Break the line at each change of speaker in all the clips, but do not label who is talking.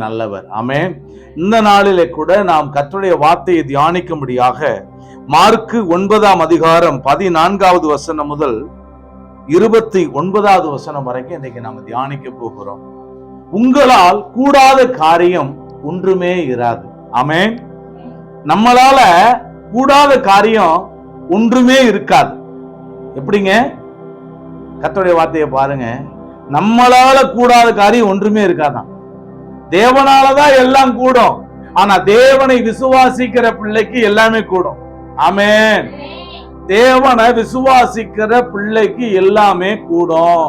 நல்லவர். ஆமென். இந்த நாளிலே கூட நாம் கர்த்தருடைய வார்த்தையை தியானிக்கும்படியாக மார்க்கு 9ஆம் அதிகாரம் 14வது வசனம் முதல் 29வது வசனம் வரைக்கும் இன்னைக்கு நாம தியானிக்க போகிறோம். உங்களால் கூடாத காரியம் ஒன்றுமே இராது. ஆமென். நம்மளால கூடாத காரியம் ஒன்றுமே இருக்காது. எப்படிங்க? கர்த்தருடைய வார்த்தையை பாருங்க. நம்மளால கூடாத காரியம் ஒன்றுமே இருக்காதான். தேவனாலதான் எல்லாம் கூடும். ஆனா தேவனை விசுவாசிக்கிற பிள்ளைக்கு எல்லாமே கூடும். ஆமென். தேவனை விசுவாசிக்கிற பிள்ளைக்கு எல்லாமே கூடும்.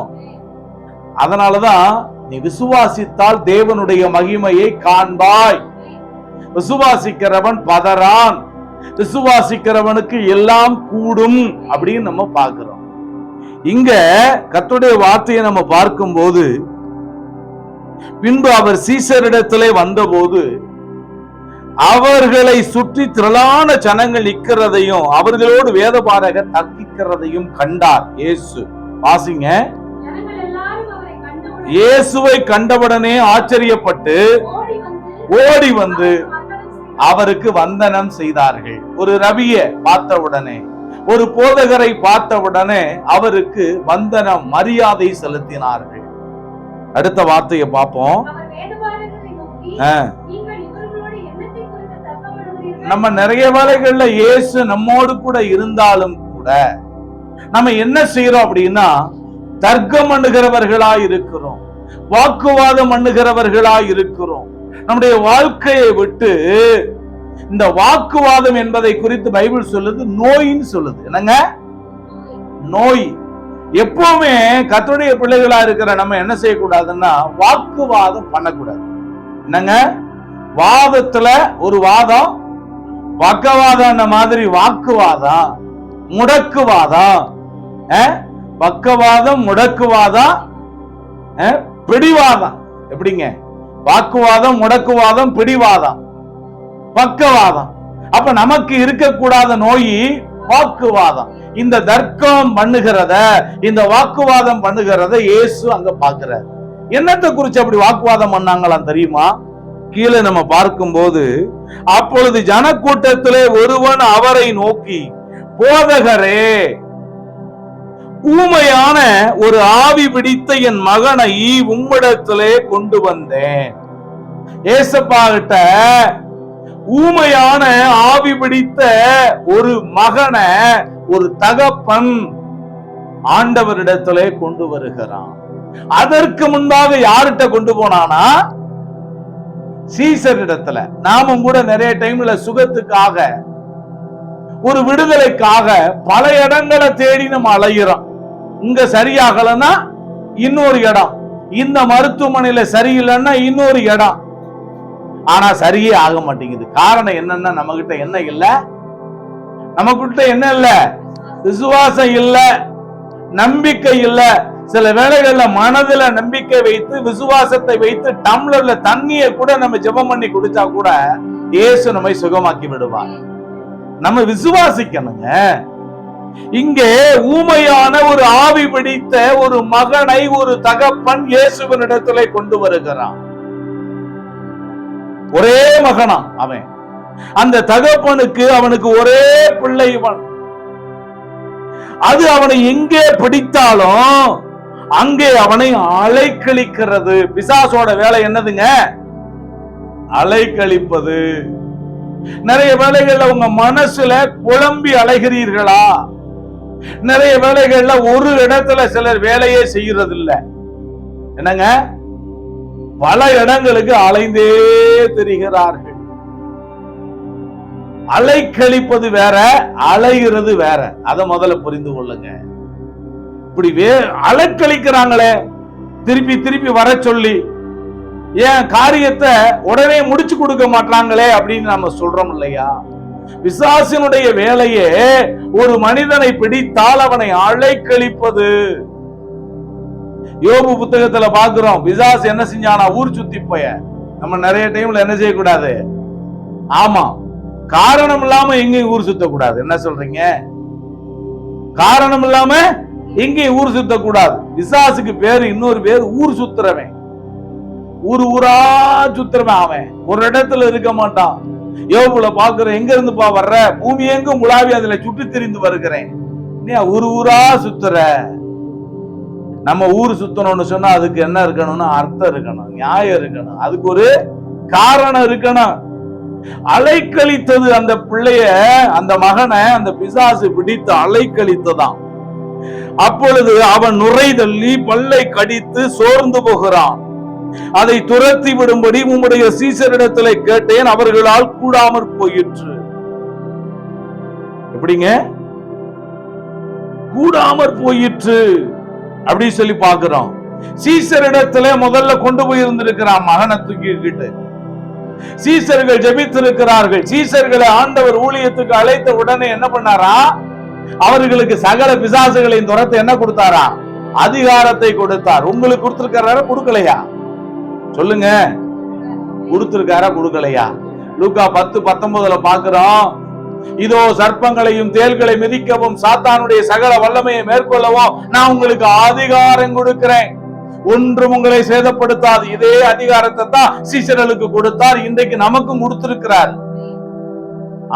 அதனாலதான் நீ விசுவாசித்தால் தேவனுடைய மகிமையை காண்பாய். விசுவாசிக்கிறவன் பதறான். விசுவாசிக்கிறவனுக்கு எல்லாம் கூடும் அப்படின்னு நம்ம பார்க்கிறோம். இங்க கர்த்தருடைய வார்த்தையை நம்ம பார்க்கும்போது, பின்பு அவர் சீசரிடத்திலே வந்தபோது அவர்களை சுற்றி திரளான ஜனங்கள் நிற்கிறதையும் அவர்களோடு வேதபாரகர் தர்க்கிக்கிறதையும் கண்டார். இயேசு வாசிங்க. இயேசுவை கண்டவுடனே ஆச்சரியப்பட்டு ஓடி வந்து அவருக்கு வந்தனம் செய்தார்கள். ஒரு ரவியை பார்த்தவுடனே, ஒரு போதகரை பார்த்தவுடனே அவருக்கு வந்தனம் மரியாதை செலுத்தினார்கள். அடுத்த வார்த்தையை பார்ப்போம். நம்ம நிறைய வேளைகள்ல இயேசு நம்மோடு கூட இருந்தாலும் கூட நம்ம என்ன செய்யறோம் அப்படின்னா, தர்க்கம் பண்ணுகிறவர்களா இருக்கிறோம், வாக்குவாதம் பண்ணுகிறவர்களா இருக்கிறோம். நம்முடைய வாழ்க்கையை விட்டு இந்த வாக்குவாதம் என்பதை குறித்து பைபிள் சொல்லுது, நோயின்னு சொல்லுது. என்னங்க? நோய். எப்பவுமே கர்த்தருடைய பிள்ளைகளா இருக்கிற நம்ம என்ன செய்யக்கூடாதுன்னா, வாக்குவாதம் பண்ணக்கூடாது. என்னங்க? வாதத்துல ஒரு வாதம், பக்கவாதம் மாதிரி வாக்குவாதம், முடக்குவாதம், பக்கவாதம், முடக்குவாதம், பிடிவாதம். எப்படிங்க? வாக்குவாதம், முடக்குவாதம், பிடிவாதம், பக்கவாதம். அப்ப நமக்கு இருக்கக்கூடாத நோய் வாக்குவாதம். இந்த தர்க்கம் பண்ணுகிறத, இந்த வாக்குவாதம் பண்ணுகிறத இயேசு அங்க பார்க்கிறார். என்னத்தை குறிச்சு அப்படி வாக்குவாதம் பண்ணாங்களாம் தெரியுமா? கீழே நம்ம பார்க்கும்போது, அப்பொழுது ஜனக்கூட்டத்திலே ஒருவன் அவரை நோக்கி, போதகரே, ஊமையான ஒரு ஆவி பிடித்த என் மகனை உம்மிடத்திலே கொண்டு வந்தேன். ஏசப்பா கிட்ட ஊமையான ஆவி பிடித்த ஒரு மகனை ஒரு தகப்பன் ஆண்டவரிடத்திலே கொண்டு வருகிறான். அதற்கு முன்பாக யார்கிட்ட கொண்டு போனானா? சீசரிடத்துல. நாமும் கூட நிறைய டைம்ல சுகத்துக்காக, ஒரு விடுதலைக்காக பல இடங்களை தேடி நம்ம அலைகிறோம். இங்க சரியாகலன்னா இன்னொரு இடம், இந்த மருத்துவமனையில சரியில்லைன்னா இன்னொரு இடம். ஆனா சரியே ஆக மாட்டேங்குது. காரணம் என்னன்னா, நம்ம கிட்ட என்ன இல்ல? நமக்கிட்ட என்ன இல்ல? விசுவாசம் இல்ல, நம்பிக்கை இல்ல. சில வேளைகள்ல மனதுல நம்பிக்கை வைத்து, விசுவாசத்தை வைத்து டம்ளர்ல தண்ணியை கூட நம்ம ஜெபம் பண்ணி குடிச்சா கூட இயேசு நம்மை சுகமாக்கி விடுவார். நம்ம விசுவாசிக்கணுங்க. இங்கே ஊமையான ஒரு ஆவி பிடித்த ஒரு மகனை ஒரு தகப்பன் இயேசுவின் இடத்திலே கொண்டு வருகிறான். ஒரே மகனா அவன். அந்த தகப்பனுக்கு அவனுக்கு ஒரே பிள்ளை. அது அவனை எங்கே பிடித்தாலும் அங்கே அவனை அலைக்கழிக்கிறது. பிசாசோட வேலை என்னதுங்க? அலைக்கழிப்பது. நிறைய வேளைகள்ல உங்க மனசுல குழம்பி அலைகிறீர்களா? நிறைய வேளைகள்ல ஒரு இடத்துல சிலர் வேலையே செய்யறது இல்ல. என்னங்க? பல இடங்களுக்கு அலைந்தே தெரிகிறார்கள். அலைக்கழிப்பது வேற, அலைகிறது வேற. அத முதல்ல புரிந்து கொள்ளுங்க. இப்படி அலைக்கழிக்கிறாங்களே, திருப்பி திருப்பி வர சொல்லி, ஏன் காரியத்தை உடனே முடிச்சு கொடுக்க மாட்டாங்களே அப்படின்னு நம்ம சொல்றோம் இல்லையா? பிசாசினுடைய வேலையே ஒரு மனிதனை பிடித்தால் அவனை அலைக்கழிப்பது. யோபு புத்தகத்துல பாக்குறோம், பிசாசு என்ன செஞ்சானா? ஊர் சுத்தி போய. நம்ம நிறைய டைம்ல என்ன செய்யக்கூடாது? ஆமா, காரணம் இல்லாம எங்கேயும் ஊர் சுத்தக்கூடாது. என்ன சொல்றீங்க? காரணம் இல்லாம எங்கேயும் ஊர் சுத்தக்கூடாது. பிசாசுக்கு பேரு, இன்னொரு பேரு ஊர் சுத்துறவன். ஊரு ஊரா சுத்துறவன் அவன், ஒரு இடத்துல இருக்க மாட்டான். யோபுல பாக்குற, எங்க இருந்துப்பா வர்ற? பூமி எங்கும் உலாவி அதுல சுற்றி திரிந்து வருகிறேன். நீ ஊரு ஊரா சுத்துற. நம்ம ஊர் சுத்தணும்னு சொன்னா அதுக்கு என்ன இருக்கணும்னா அர்த்தம் இருக்கணும், நியாயம் இருக்கணும், அதுக்கு ஒரு காரணம் இருக்கணும். அலைக்கழித்தது அந்த பிள்ளைய, அந்த மகனை அந்த பிசாசு பிடித்து அலைக்கழித்ததாம். அப்பொழுது அவன் நுரை தள்ளி பல்லை கடித்து சோர்ந்து போகிறான். அதை துரத்தி விடும்படி உம்முடைய சீசரிடத்திலே கேட்டேன், அவர்களால் கூடாமற் போயிற்று. எப்படிங்க கூடாமற் போயிற்று அப்படி சொல்லி பாக்குறோம். சீசரிடத்துல முதல்ல கொண்டு போய் இருந்திருக்கிறான் மகனை தூக்கிக்கிட்டு. சீசர்கள் ஜெபித்திருக்கிறார்கள். சீசர்களை ஆண்டவர் ஊழியத்துக்கு அழைத்த உடனே என்ன பண்ணாரா? அவர்களுக்கு சகல பிசாசுகளின் துரத்தை என்ன கொடுத்தாரா? அதிகாரத்தை கொடுத்தார். உங்களுக்கு கொடுத்திருக்காரா கொடுக்கலையா? சொல்லுங்க, கொடுத்திருக்காரா கொடுக்கலையா? லூக்கா 10:19 பாக்குறோம். இதோ சர்ப்பங்களையும் தேள்களை மிதிக்கவும் சாத்தானுடைய சகல வல்லமையை மேற்கொள்ளவும் நான் உங்களுக்கு அதிகாரம் கொடுக்கிறேன், ஒன்றும் உங்களை சேதப்படுத்தாது. இதே அதிகாரத்தை தான் சீசர்களுக்கு கொடுத்தார், இன்றைக்கு நமக்கும் கொடுத்திருக்கிறார்.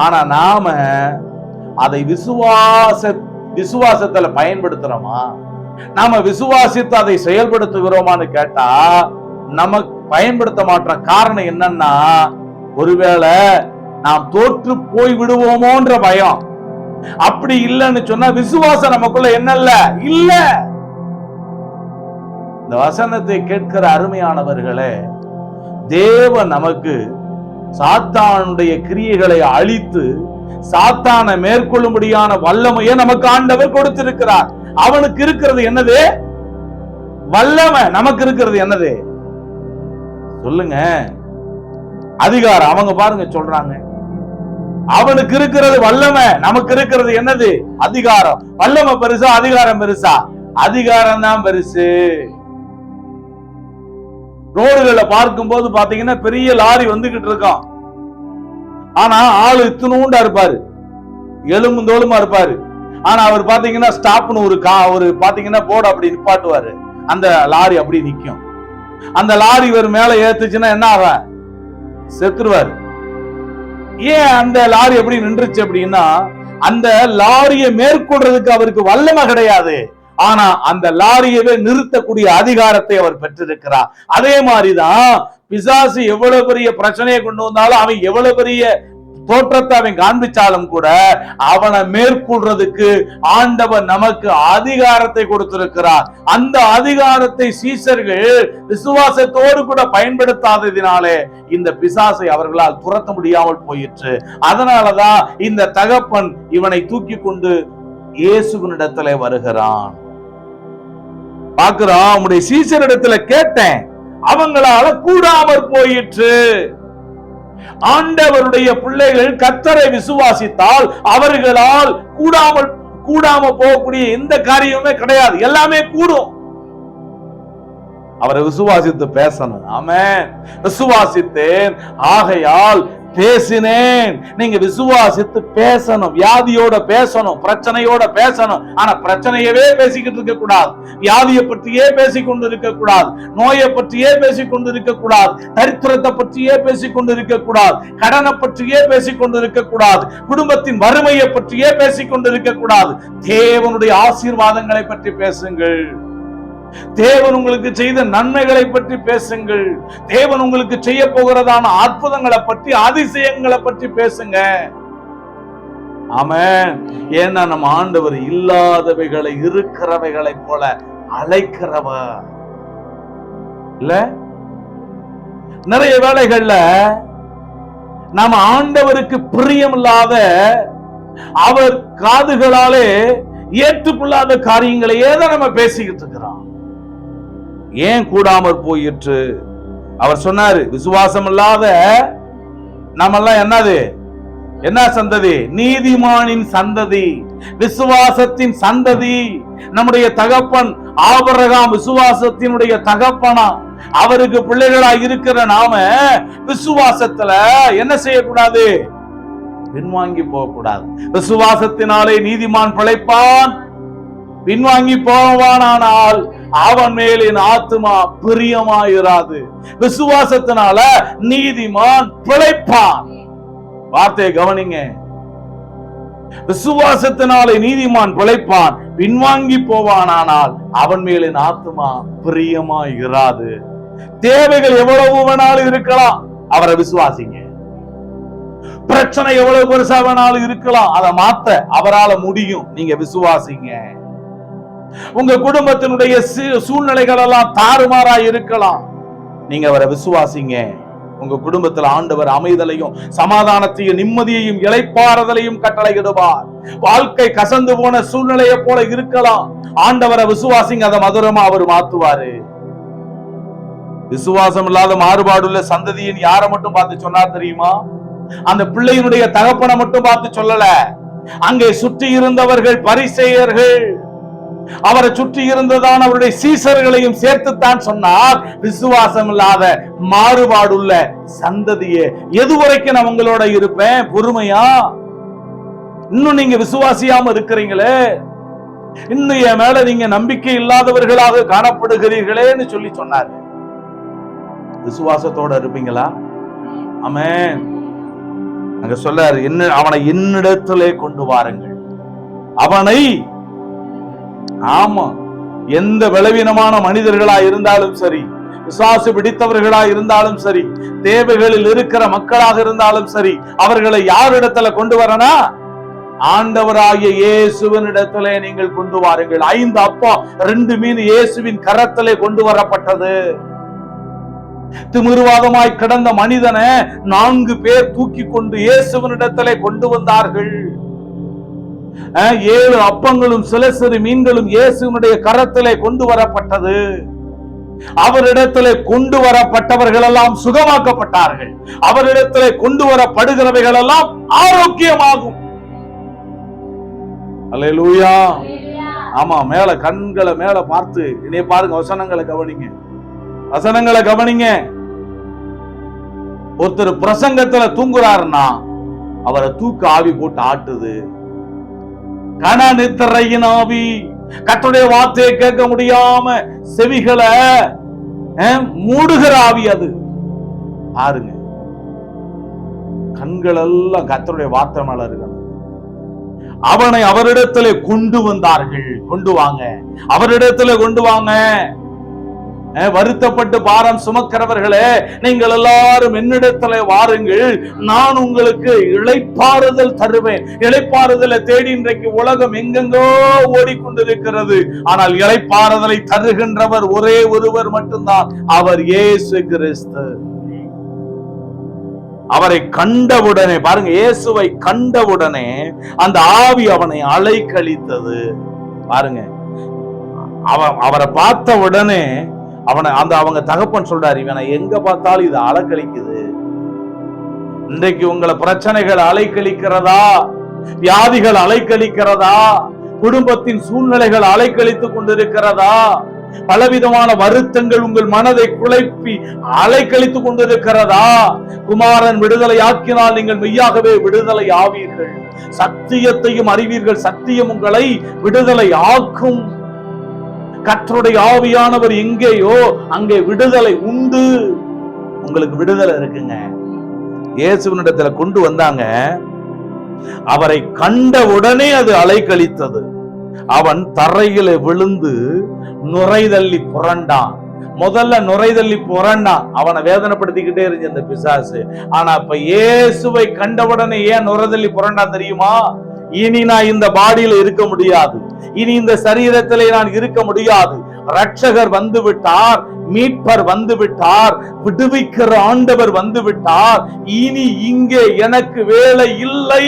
ஆனா நாம அதை விசுவாசத்துல பயன்படுத்துறோமா? நாம விசுவாசித்து அதை செயல்படுத்துகிறோமான்னு கேட்டா நமக்கு பயன்படுத்த மாட்டோம். காரணம் என்னன்னா, ஒருவேளை நாம் தோற்று போய் விடுவோமோன்ற பயம். அப்படி இல்லைன்னு சொன்னா விசுவாசம் நமக்குள்ள என்னல்ல இல்ல. இந்த வசனத்தை கேட்கிற அருமையானவர்களே, தேவன் நமக்கு சாத்தானுடைய கிரியைகளை அழித்து சாத்தானை மேற்கொள்ளும்படியான வல்லமையை நமக்கு ஆண்டவர் கொடுத்திருக்கிறார். அவனுக்கு இருக்கிறது என்னது? வல்லமை. நமக்கு இருக்கிறது என்னது? சொல்லுங்க, அதிகாரம். அவங்க பாருங்க சொல்றாங்க, அவனுக்கு இருக்கிறது வல்லமை, நமக்கு இருக்கிறது என்னது? அதிகாரம். வல்லமை பெருசா அதிகாரம் பெருசா? அதிகாரம் தான் பெருசு. ரோடுகளை பார்க்கும் போது பாத்தீங்கன்னா பெரிய லாரி வந்துகிட்டு இருக்கான். ஆனா ஆளு இத்தனூண்டா இருப்பாரு, எலும்பு தோலுமா இருப்பாரு. ஆனா அவர் பாத்தீங்கன்னா ஸ்டாப்னு ஒரு பாத்தீங்கன்னா போர்டு அப்படி நிப்பாட்டுவாரு, அந்த லாரி அப்படி நிக்கும். அந்த லாரி ஒரு மேல ஏத்துச்சுன்னா என்ன ஆகும்? செத்துருவாரு. ஏன் அந்த லாரி எப்படி நின்றுச்சு அப்படின்னா, அந்த லாரியை மேற்கொள்றதுக்கு அவருக்கு வல்லமை கிடையாது. ஆனா அந்த லாரியவே நிறுத்தக்கூடிய அதிகாரத்தை அவர் பெற்றிருக்கிறார். அதே மாதிரிதான் பிசாசு எவ்வளவு பெரிய பிரச்சனையை கொண்டு வந்தாலும், அவன் எவ்வளவு பெரிய தோற்றத்தை அவன் காண்பிச்சாலும் கூட அவனை மேற்கொள்றதுக்கு ஆண்டவர் நமக்கு அதிகாரத்தை கொடுத்திருக்கிறார். அந்த அதிகாரத்தை சீசர்கள் விசுவாசத்தோடு கூட பயன்படுத்தாததினாலே இந்த பிசாசை அவர்களால் துரத்த முடியாமல் போயிற்று. அதனாலதான் இந்த தகப்பன் இவனை தூக்கி கொண்டு இயேசுவினிடத்திலே வருகிறான். பார்க்கிறோம், உம்முடைய சீசரிடத்துல கேட்டேன், அவங்களால கூடாமற் போயிற்று. ஆண்டவருடைய பிள்ளைகள் கர்த்தரை விசுவாசித்தால் அவர்களால் கூடாம போகக்கூடிய எந்த காரியமே கிடையாது, எல்லாமே கூடும். அவரை விசுவாசித்து பேசணும். ஆமென். விசுவாசித்தேன் ஆகையால் பேசினேன். நீங்க விசுவாசித்து பேசணும், வியாதியோட பேசணும், பிரச்சனையோட பேசணும். ஆனா பிரச்சனையவே பேசிக்கிட்டு இருக்க கூடாது, வியாதியை பற்றியே பேசிக்கொண்டு இருக்க கூடாது, நோயை பற்றியே பேசிக்கொண்டு இருக்க கூடாது, தரித்திரத்தை பற்றியே பேசிக்கொண்டு இருக்க கூடாது, கடனை பற்றியே பேசிக்கொண்டு இருக்க கூடாது, குடும்பத்தின் வறுமையை பற்றியே பேசிக்கொண்டு இருக்க கூடாது. தேவனுடைய ஆசீர்வாதங்களை பற்றி பேசுங்கள். தேவன் உங்களுக்கு செய்த நன்மைகளை பற்றி பேசுங்கள். தேவன் உங்களுக்கு செய்ய போகிறதான அற்புதங்களை பற்றி, அதிசயங்களை பற்றி பேசுங்க. ஆமென். ஏன்னா நம்ம ஆண்டவர் இல்லாதவைகளை இருக்கிறவைகளை போல அழைக்கிறவர் இல்ல. நிறைய வேளைகள்ல நம்ம ஆண்டவருக்கு பிரியமில்லாத, அவர் காதுகளாலே ஏற்றுக்கொள்ளாத காரியங்களையே தான் நம்ம பேசிக்கிட்டு இருக்கிறோம். ஏன் கூடாமற் போயிற்று? அவர் சொன்னாரு, விசுவாசம் இல்லாத நாமெல்லாம் என்னது? என்ன சந்ததி? நீதிமானின் சந்ததி, விசுவாசத்தின் சந்ததி. நம்முடைய தகப்பன் ஆபிரகாம் விசுவாசத்தினுடைய தகப்பனா. அவருக்கு பிள்ளைகளா இருக்கிற நாம விசுவாசத்துல என்ன செய்யக்கூடாது? பின்வாங்கி போகக்கூடாது. விசுவாசத்தினாலே நீதிமான் பிழைப்பான், பின்வாங்கி போவானால் அவன் மேல் என் ஆத்துமா பிரியமாயிராது. விசுவாசத்தினால நீதிமான் பிழைப்பான். வார்த்தையை கவனிங்க. விசுவாசத்தினாலே நீதிமான் பிழைப்பான், பின்வாங்கி போவானால் அவன் மேல் என் ஆத்துமா பிரியமாயிராது. தேவைகள் எவ்வளவு வேணாலும் இருக்கலாம், அவரை விசுவாசிங்க. பிரச்சனை எவ்வளவு பெருசா வேணாலும் இருக்கலாம், அதை மாத்த அவரால் முடியும். நீங்க விசுவாசிங்க. உங்க குடும்பத்தினுடைய சூழ்நிலைகள் எல்லாம் தாறுமாறா இருக்கலாம், நீங்க அவரை விசுவாசிங்க. உங்க குடும்பத்தில் ஆண்டவர் அமைதலையும் சமாதானத்தையும் நிம்மதியையும் இளைப்பாறுதலையும் கட்டளையிடுவார். வாழ்க்கை கசந்து போன சூழ்நிலையை போல இருக்கலாம், ஆண்டவரை விசுவாசிங்க, அதை மதுரமா அவர் மாத்துவாரு. விசுவாசம் இல்லாத மாறுபாடுள்ள சந்ததியின் யாரை மட்டும் பார்த்து சொன்னார் தெரியுமா? அந்த பிள்ளையினுடைய தகப்பனை மட்டும் பார்த்து சொல்லல, அங்கே சுற்றி இருந்தவர்கள் பரிசேயர்கள், அவரை சுற்றி இருந்ததான் அவருடைய சீசர்களையும் சேர்த்துத்தான் சொன்னார். விசுவாசம் இல்லாத மாறுபாடுள்ள சந்ததியே, எதுவரைக்கும் நான் உங்களோட இருப்பேன்? பொறுமையா? இன்னும் நீங்க விசுவாசியாம இருக்கிறீங்களே, இன்னும் என் மேல நீங்க நம்பிக்கை இல்லாதவர்களாக காணப்படுகிறீர்களேன்னு சொல்லி சொன்னாரு. விசுவாசத்தோட இருப்பீங்களா? ஆமென். அங்க சொல்லாரு, அவனை என்னிடத்திலே கொண்டு வாருங்கள். அவனை, ஆமா, எந்த பலவீனமான மனிதர்களா இருந்தாலும் சரி, விசுவாச பிடித்தவர்களா இருந்தாலும் சரி, தேவைகளில் இருக்கிற மக்களாக இருந்தாலும் சரி, அவர்களை யாரிடத்துல கொண்டு வரனா? ஆண்டவராகிய இயேசுவின் இடத்திலே நீங்கள் கொண்டு வாருங்கள். 5 அப்பம் 2 மீன் இயேசுவின் கரத்திலே கொண்டு வரப்பட்டது. திமிர்வாதமாய் கிடந்த மனிதனை 4 பேர் தூக்கி கொண்டு இயேசுவினிடத்திலே கொண்டு வந்தார்கள். 7 அப்பங்களும் சில சிறு மீன்களும் இயேசுவினுடைய கரத்திலே கொண்டு வரப்பட்டது. அவரிடத்திலே கொண்டு வரப்பட்டவர்கள் எல்லாம் சுகமாக்கப்பட்டார்கள். அவரிடத்திலே கொண்டு வரப்படுகிறவைகள் எல்லாம் ஆரோக்கியமாகும். அல்லேலூயா. ஆமா, மேல கண்களை மேல பார்த்து இனி பாருங்க, வசனங்களை கவனிங்க, வசனங்களை கவனிங்க. ஒருத்தர் பிரசங்கத்துல தூங்குறாருன்னா அவரை தூக்க ஆவி போட்டு ஆட்டுது. கன நித்திரையின் ஆவி, கர்த்தருடைய வார்த்தையை கேட்க முடியாம செவிகளை மூடுகிற ஆவி அது. பாருங்க, கண்கள் எல்லாம் கர்த்தருடைய வார்த்தை மேல இருக்கணும். அவனை அவரிடத்திலே கொண்டு வந்தார்கள். கொண்டு வாங்க, அவரிடத்திலே கொண்டு வாங்க. வருத்தப்பட்டு பாரம் சுமக்கிறவர்களே, நீங்கள் எல்லாரும் என்னிடத்திலே வாருங்கள், நான் உங்களுக்கு இளைப்பாறுதல் தருவேன். இளைப்பாறுதலை தேடி இன்றைக்கு உலகம் எங்கெங்கோ ஓடிக்கொண்டிருக்கிறது. ஆனால் இளைப்பாறுதலை தருகின்றவர் ஒரே ஒருவர் மட்டும்தான், அவர் இயேசு கிறிஸ்து. அவரை கண்டவுடனே பாருங்க, இயேசுவை கண்டவுடனே அந்த ஆவி அவனை அலைக்கழித்தது. பாருங்க, அவரை பார்த்த உடனே அவங்க தகப்பன் சொல்றாரு, இவனை எங்க பார்த்தாலும் இது அலைக்கழிக்குது. இன்றைக்கு உங்களை பிரச்சனைகள் அலைக்கழிக்கிறதா? வியாதிகள் அலைக்கழிக்கிறதா? குடும்பத்தின் சூழ்நிலைகள் அலைக்கழித்துக் கொண்டிருக்கிறதா? பலவிதமான வருத்தங்கள் உங்கள் மனதை குழப்பி அலைக்கழித்துக் கொண்டிருக்கிறதா? குமாரன் விடுதலை ஆக்கினால் நீங்கள் மெய்யாகவே விடுதலை ஆவீர்கள். சத்தியத்தையும் அறிவீர்கள், சத்தியம் உங்களை விடுதலை ஆக்கும். கர்த்தருடைய ஆவியானவர் எங்கேயோ அங்கே விடுதலை உண்டு. உங்களுக்கு விடுதலை இருக்குங்க. இயேசுவினிடத்துல கொண்டு வந்தாங்க. அவரை கண்ட உடனே அது அலைக்கழித்தது. அவன் தரையில விழுந்து நுரைதள்ளி புரண்டான். முதல்ல நுரைதள்ளி புரண்டான், அவனை வேதனைப்படுத்திக்கிட்டே இருந்துச்சு அந்த பிசாசு. ஆனா இப்ப இயேசுவை கண்டவுடனே ஏன் நுரைதள்ளி புரண்டான் தெரியுமா? இனி நான் இந்த பாடியில இருக்க முடியாது, இனி இந்த சரீரத்திலே நான் இருக்க முடியாது. ரட்சகர் வந்து விட்டார், மீட்பர் வந்து விட்டார், விடுவிக்கிற ஆண்டவர் வந்து விட்டார். இனி இங்கே எனக்கு வேலை இல்லை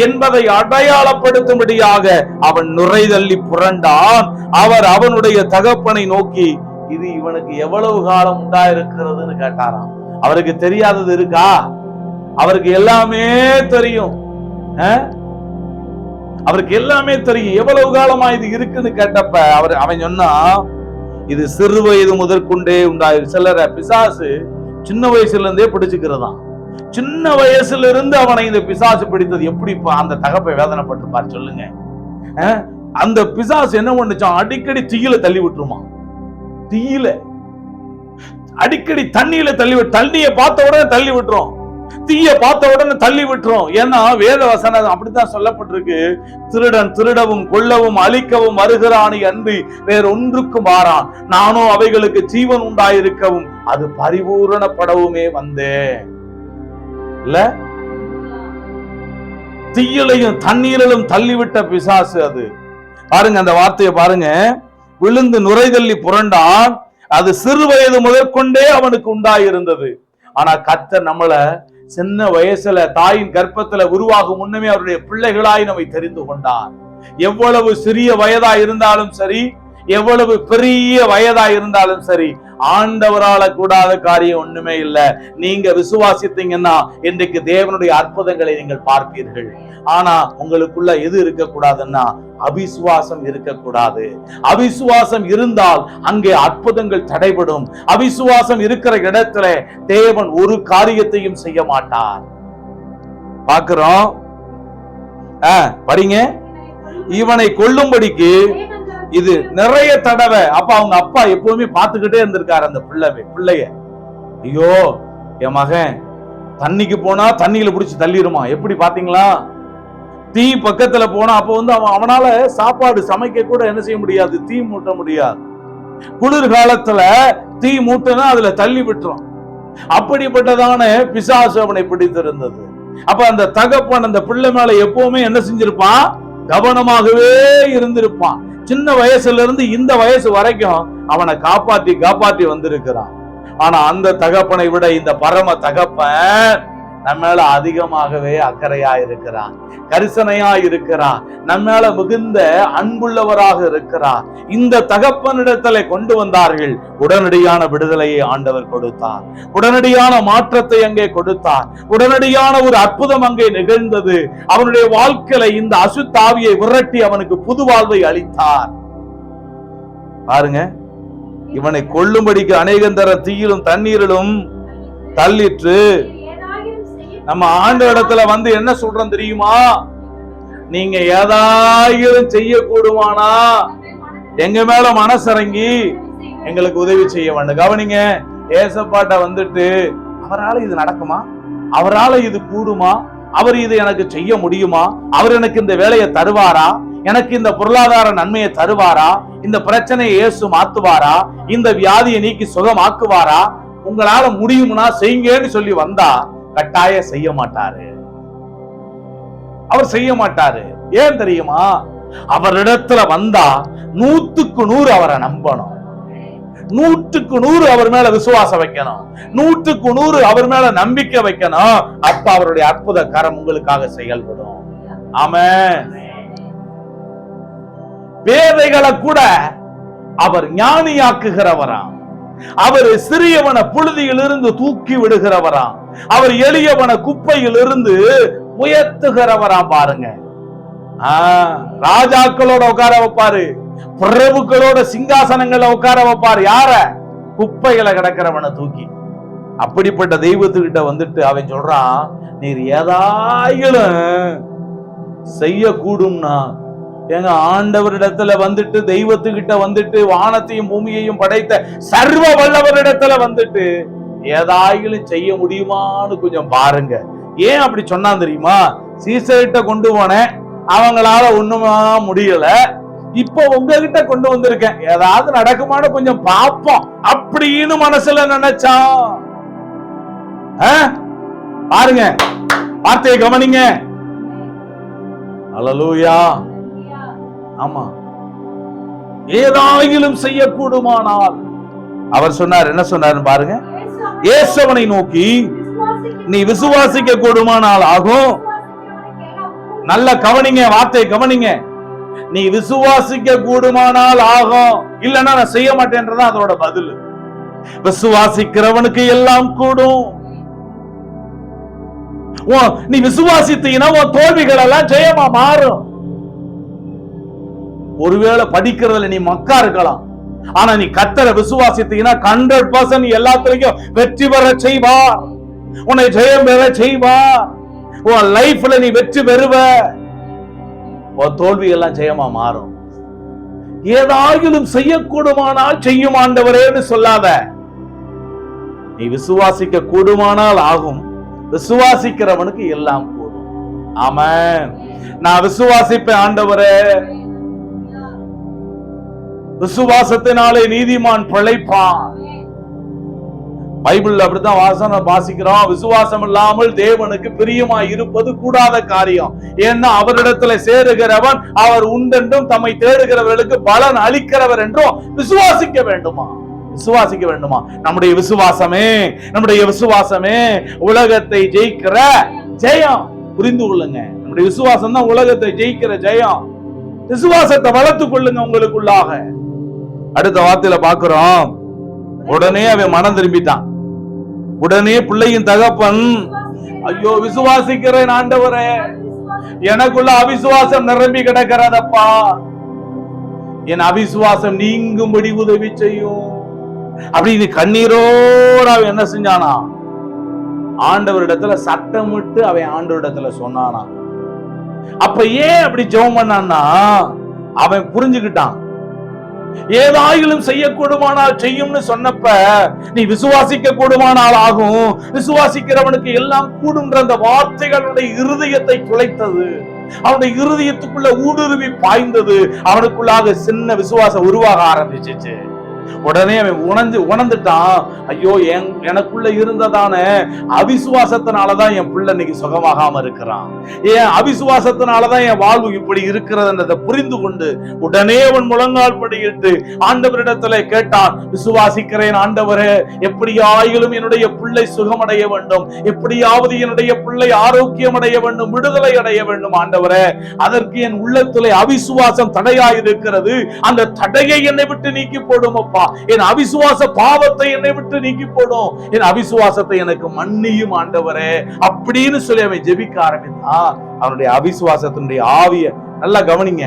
என்பதை அடையாளப்படுத்தும்படியாக அவன் நுரைதள்ளி புரண்டான். அவர் அவனுடைய தகப்பனை நோக்கி, இது இவனுக்கு எவ்வளவு காலம் உண்டாயிருக்கிறதுன்னு கேட்டாராம். அவருக்கு தெரியாதது இருக்கா? அவருக்கு எல்லாமே தெரியும். அவருக்கு எல்லாமே தெரியும். எவ்வளவு காலமா இது இருக்குன்னு கேட்டப்ப அவன் சொன்னா, இது சிறு வயது முதற்கொண்டே உண்டாயிரு. சிலரை பிசாசு சின்ன வயசுல இருந்தே பிடிச்சுக்கிறதா. சின்ன வயசுல இருந்து அவனை இந்த பிசாசு பிடித்தது. எப்படி அந்த தகப்பை வேதனைப்பட்டிருப்பார் சொல்லுங்க. அந்த பிசாசு என்ன பண்ணுச்சான், அடிக்கடி தீயில தள்ளி விட்டுருமா. தீயில அடிக்கடி தண்ணியில தண்ணியை பார்த்த உடனே தள்ளி விட்டுரும், தீய பார்த்த உடனே தள்ளி விட்டுரும். ஏன்னா வேத வசனம் அப்படித்தான் சொல்லப்பட்டிருக்கு. திருடன் திருடவும் கொல்லவும் அழிக்கவும் வருகிறானே அன்றி வேற ஒன்றுக்கும் மாறான், நானும் அவைகளுக்கு ஜீவன் உண்டாயிருக்கவும் அது பரிபூரணப்படவுமே வந்தேன். இல்ல, தீயிலையும் தண்ணீரிலும் தள்ளிவிட்ட பிசாசு அது. பாருங்க அந்த வார்த்தையை பாருங்க. விழுந்து நுரைதள்ளி புரண்டான், அது சிறு வயது முதற்கொண்டே அவனுக்கு உண்டாயிருந்தது. ஆனா கர்த்தர் நம்மள சின்ன வயசுல தாயின் கர்ப்பத்துல உருவாகும் முன்னமே அவருடைய பிள்ளைகளாய் நம்மை தெரிந்து கொண்டார். எவ்வளவு சிறிய வயதா இருந்தாலும் சரி, எவ்வளவு பெரிய வயதா இருந்தாலும் சரி, ஆண்டவரால கூடாத காரியம் ஒண்ணுமே இல்லை. நீங்க விசுவாசித்தீங்கன்னா இன்றைக்கு தேவனுடைய அற்புதங்களை நீங்கள் பார்ப்பீர்கள். ஆனா உங்களுக்குள்ள எது இருக்கக்கூடாதுன்னா அவிசுவாசம் இருக்கக்கூடாது. அவிசுவாசம் இருந்தால் அங்கே அற்புதங்கள் தடைபடும். அவிசுவாசம் இருக்கிற இடத்துல தேவன் ஒரு காரியத்தையும் செய்ய மாட்டார். பார்க்கிறோம், படிங்க. இவனை கொல்லும்படிக்கு இது நிறைய தடவை. அப்ப அவங்க அப்பா எப்பவுமே பார்த்துக்கிட்டே இருந்திருக்காரு அந்த பிள்ளைய. ஐயோ என் மகன் தண்ணிக்கு போனா தண்ணியில பிடிச்சி தள்ளிடுமா, எப்படி பாத்தீங்களா? தீ பக்கத்துல போனா அப்ப அவனால சாப்பாடு சமைக்க கூட என்ன செய்ய முடியாது, தீ மூட்ட முடியாது. குளிர்காலத்துல தீ மூட்டனா அதுல தள்ளி விட்டுரும். அப்படிப்பட்டதான பிசாசு அவனை பிடித்திருந்தது. அப்ப அந்த தகப்பன் அந்த பிள்ளை மேல எப்பவுமே என்ன செஞ்சிருப்பான், கவனமாகவே இருந்திருப்பான். சின்ன வயசுல இருந்து இந்த வயசு வரைக்கும் அவனை காப்பாற்றி காப்பாற்றி வந்திருக்கிறான். ஆனா அந்த தகப்பனை விட இந்த பரம தகப்பன் நம்ம மேல அதிகமாகவே அக்கறையா இருக்கிறான், கரிசனையா இருக்கிறான், நம்ம மேல மிகுந்த அன்புள்ளவராக இருக்கிறார். இந்த தகப்பனிடத்துல கொண்டு வந்தார்கள். உடனடியான விடுதலையை ஆண்டவர் கொடுத்தார், உடனடியான மாற்றத்தை அங்கே கொடுத்தார், உடனடியான ஒரு அற்புதம் அங்கே நிகழ்ந்தது. அவனுடைய வாழ்க்கையில இந்த அசுத்தாவியை விரட்டி அவனுக்கு புது வாழ்வை அளித்தார். பாருங்க, இவனை கொல்லும்படிக்கு அநேகந்தர தீயிலும் தண்ணீரிலும் தள்ளிற்று. நம்ம ஆண்டு இடத்துல என்ன சொல்றோம் தெரியுமா? நீங்க ஏதாயிரம் செய்யக்கூடுமானா எங்க மேல மனசரங்கி எங்களுக்கு உதவி செய்ய வேண்டும். கவனிங்க, ஏசப்பாட்ட அவரால் இது நடக்குமா, அவரால் இது கூடுமா, அவர் இது எனக்கு செய்ய முடியுமா, அவர் எனக்கு இந்த வேலையை தருவாரா, எனக்கு இந்த பொருளாதார நன்மையை தருவாரா, இந்த பிரச்சனையை இயேசு மாத்துவாரா, இந்த வியாதியை நீக்கி சுகமாக்குவாரா, உங்களால முடியும்னா செய்யுங்கன்னு சொல்லி வந்தா கட்டாய செய்ய மாட்டாரு. அவர் செய்ய மாட்டாரு. ஏன் தெரியுமா? அவரிடத்துல வந்தா 100க்கு 100 அவரை நம்பணும், 100க்கு 100 அவர் மேல விசுவாசம் வைக்கணும், 100க்கு 100 அவர் மேல நம்பிக்கை வைக்கணும். அப்ப அவருடைய அற்புத கரம் உங்களுக்காக செயல்படும். ஆமென். பேதைகளை கூட அவர் ஞானியாக்குகிறவராம். அவர் சிறியவன புழுதியில் இருந்து தூக்கி விடுகிறவராம். அவர் எளியவன குப்பையில் இருந்து உயர்த்துகிறவராம். பாருங்க, ராஜாக்களோட உட்கார வைப்பாரு, பிரபுக்களோட சிங்காசனங்களை உட்கார வைப்பாரு. யார? குப்பைகளை கிடக்கிறவனை தூக்கி. அப்படிப்பட்ட தெய்வத்துக்கிட்ட அவன் சொல்றான், நீர் ஏதாயிலும் செய்யக்கூடும்னா எங்க ஆண்டவரிடத்துல தெய்வத்துக்கிட்ட வானத்தையும் பூமியையும் படைத்த சர்வ வல்லவரிடத்துல ஏதாயிலும் செய்ய முடியுமான்னு கொஞ்சம் பாருங்க. ஏன் அப்படி சொன்னா தெரியுமா? சீசர்கிட்ட கொண்டு போனேன், அவங்களால ஒண்ணுமா முடியல, இப்போ உங்ககிட்ட கொண்டு வந்திருக்கேன், ஏதாவது நடக்குமான்னு கொஞ்சம் பார்ப்போம் அப்படின்னு மனசுல நினைச்சான். பாருங்க, வார்த்தையை கவனிங்க. அல்லேலூயா. ஆமா, ஏதாயிலும் செய்யக்கூடுமானால் அவர் சொன்னார். என்ன சொன்னார் பாருங்க, இயேசுவை நோக்கி நீ விசுவாசிக்க கூடுமானால் ஆகும். நல்ல கவனிங்க, வார்த்தையை கவனிங்க. நீ விசுவாசிக்க கூடுமானால் ஆகும், இல்லைன்னா நான் செய்ய மாட்டேன்றதான் அதோட பதில். விசுவாசிக்கிறவனுக்கு எல்லாம் கூடும். நீ விசுவாசித்தீங்கன்னா உன் தோல்விகள் எல்லாம் ஜெயமா மாறும். ஒருவேளை படிக்கிறதுல நீ மக்கா இருக்கலாம், ஆனா நீ கர்த்தரை விசுவாசித்தீங்கன்னா 100% எல்லாத்துலயும் வெற்றி பெற செய்வார், உன்னை ஜெயம் பெற செய்வார். உன் லைஃப்ல நீ வெற்றி பெறுவ, உன் தோல்வி எல்லாம் ஜெயமா மாறும். ஏதாயிலும் செய்யக்கூடுமானால் செய்யும் ஆண்டவரேன்னு சொல்லாத. நீ விசுவாசிக்க கூடுமானால் ஆகும், விசுவாசிக்கிறவனுக்கு எல்லாம் கூடும். ஆமென். நான் விசுவாசிப்பேன் ஆண்டவரே. விசுவாசத்தினாலே நீதிமான் பிழைப்பான். பைபிள்ல அப்படித்தான் வாசிக்கிறோம். விசுவாசம் இல்லாமல் தேவனுக்கு பிரியமாய் இருப்பது கூடாத காரியம். ஏன்னா அவரிடத்துல சேருகிறவன் அவர் உண்டென்றும் தம்மை தேடுகிறவர்களுக்கு பலன் அளிக்கிறவர் என்றும் விசுவாசிக்க வேண்டுமா? விசுவாசிக்க வேண்டுமா? நம்முடைய விசுவாசமே உலகத்தை ஜெயிக்கிற ஜெயம். புரிந்து கொள்ளுங்க, நம்முடைய விசுவாசம் தான் உலகத்தை ஜெயிக்கிற ஜெயம். விசுவாசத்தை வளர்த்துக் கொள்ளுங்க உங்களுக்குள்ளாக. அடுத்த வார்த்தையில பாக்குறோம், உடனே அவன் மனம் திரும்பிட்டான். உடனே பிள்ளையின் தகப்பன், ஐயோ விசுவாசிக்கிறேன் ஆண்டவரே, எனக்குள்ள அவிசுவாசம் நிரம்பி கிடக்கிறதப்பா, என் அவிசுவாசம் நீங்கும்படி உதவி செய்யும் அப்படின்னு கண்ணீரோடு அவன் என்ன செஞ்சானா? ஆண்டவரிடத்துல சத்தமிட்டு அவன் ஆண்டவரிடத்துல சொன்னானா. அப்ப ஏன் அப்படி ஜெபம் பண்ணான்னா, அவன் புரிஞ்சுக்கிட்டான். ஏதாயிலும் செய்யக்கூடுமானால் செய்யும்னு சொன்னப்ப, நீ விசுவாசிக்க கூடுமானால் ஆகும், விசுவாசிக்கிறவனுக்கு எல்லாம் கூடுன்ற அந்த வார்த்தைகளுடைய இருதயத்தை துளைத்தது. அவனுடைய இருதயத்துக்குள்ள ஊடுருவி பாய்ந்தது. அவனுக்குள்ளாக சின்ன விசுவாசம் உருவாக ஆரம்பிச்சிச்சு. உடனே அவன் உணர்ந்துட்டான், ஐயோ எனக்குள்ள இருந்ததான அவிசுவாசத்தினாலதான் என் பிள்ளை இன்னைக்கு சுகமாகாம இருக்கிறான், ஏன் அவிசுவாசத்தினாலதான் என் வாழ்வு இப்படி இருக்கிறது புரிந்து கொண்டு உடனே அவன் முழங்கால் படியிட்டு ஆண்டவரிடத்துல கேட்டான், விசுவாசிக்கிறேன் ஆண்டவரே, எப்படியாயிலும் என்னுடைய பிள்ளை சுகமடைய வேண்டும், எப்படியாவது என்னுடைய பிள்ளை ஆரோக்கியம் அடைய வேண்டும், விடுதலை அடைய வேண்டும் ஆண்டவரே, அதற்கு என் உள்ளத்திலே அவிசுவாசம் தடையாயிருக்கிறது, அந்த தடையை என்னை விட்டு நீக்கி போடும் அப்பா, என் அவிசுவாச பாவத்தை என்னை விட்டு நீக்கி போடும், என் அவிசுவாசத்தை எனக்கு மன்னியும் ஆண்டவரே அப்படின்னு சொல்லி அவன் ஜெபிக்க ஆரம்பித்தான். அவனுடைய அவிசுவாசத்தினுடைய ஆவிய நல்லா கவனிங்க.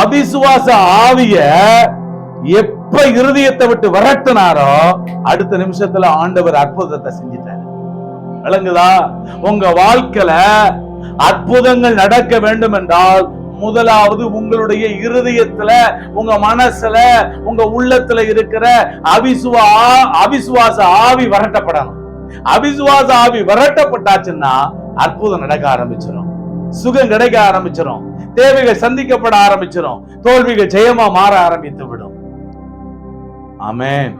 அவிசுவாச ஆவிய எப்ப இருதயத்தை விட்டு விரட்டினாரோ அடுத்த நிமிஷத்துல ஆண்டவர் அற்புதத்தை செஞ்சிட்டாரு. விளங்குதா? உங்க வாழ்க்கையில அற்புதங்கள் நடக்க வேண்டும் என்றால் முதலாவது உங்களுடைய இருதயத்துல, உங்க மனசுல, உங்க உள்ளத்துல இருக்கிற அவிசுவாச ஆவி விரட்டப்படணும். அவிசுவாச ஆவி விரட்டப்பட்டாச்சுன்னா அற்புதம் நடக்க ஆரம்பிச்சிடும், சுகம் கிடைக்க ஆரம்பிச்சிடும், தேவைகள் சந்திக்கப்பட ஆரம்பிச்சிடும், தோல்விகள் ஜெயமா மாற ஆரம்பித்து விடும். ஆமென்.